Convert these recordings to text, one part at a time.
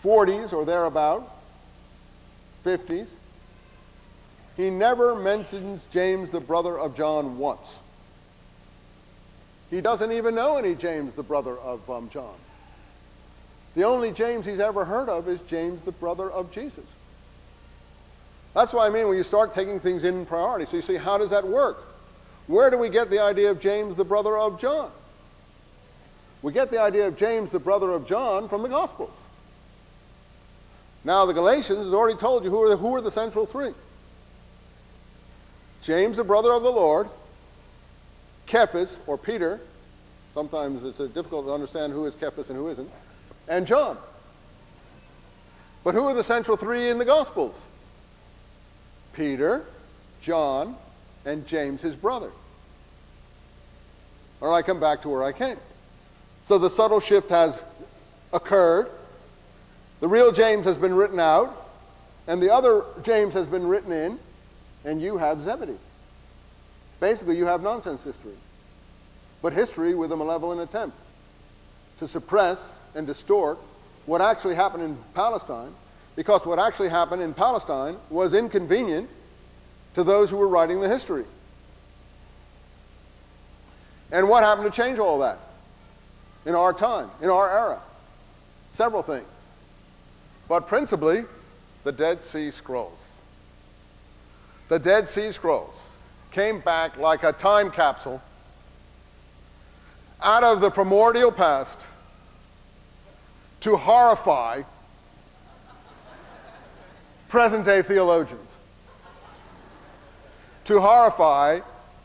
40s or thereabout, 50s, he never mentions James, the brother of John, once. He doesn't even know any James, the brother of John. The only James he's ever heard of is James, the brother of Jesus. That's what I mean when you start taking things in priority. So you see, how does that work? Where do we get the idea of James, the brother of John? We get the idea of James, the brother of John, from the Gospels. Now, the Galatians has already told you who are the central three. James, the brother of the Lord, Cephas, or Peter, sometimes it's difficult to understand who is Cephas and who isn't, and John. But who are the central three in the Gospels? Peter, John, and James, his brother. Or I come back to where I came. So the subtle shift has occurred. The real James has been written out, and the other James has been written in, and you have Zebedee. Basically, you have nonsense history, but history with a malevolent attempt to suppress and distort what actually happened in Palestine, because what actually happened in Palestine was inconvenient to those who were writing the history. And what happened to change all that in our time, in our era? Several things. But principally, the Dead Sea Scrolls. The Dead Sea Scrolls came back like a time capsule out of the primordial past to horrify present-day theologians. To horrify,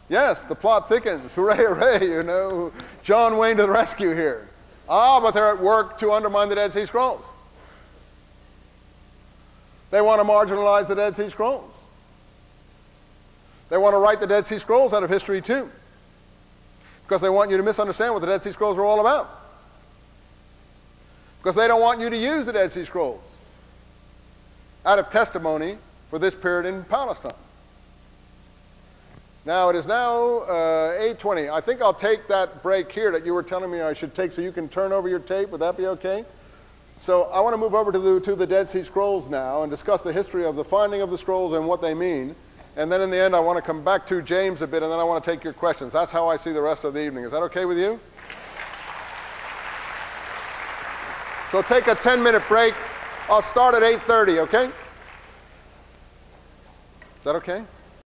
yes, the plot thickens, hooray, hooray, you know, John Wayne to the rescue here. But they're at work to undermine the Dead Sea Scrolls. They want to marginalize the Dead Sea Scrolls. They want to write the Dead Sea Scrolls out of history too, because they want you to misunderstand what the Dead Sea Scrolls are all about. Because they don't want you to use the Dead Sea Scrolls out of testimony for this period in Palestine. Now, it is now 8:20. I think I'll take that break here that you were telling me I should take so you can turn over your tape. Would that be okay? So I want to move over to the Dead Sea Scrolls now and discuss the history of the finding of the scrolls and what they mean. And then in the end, I want to come back to James a bit, and then I want to take your questions. That's how I see the rest of the evening. Is that okay with you? So take a 10-minute break. I'll start at 8:30, okay? Is that okay?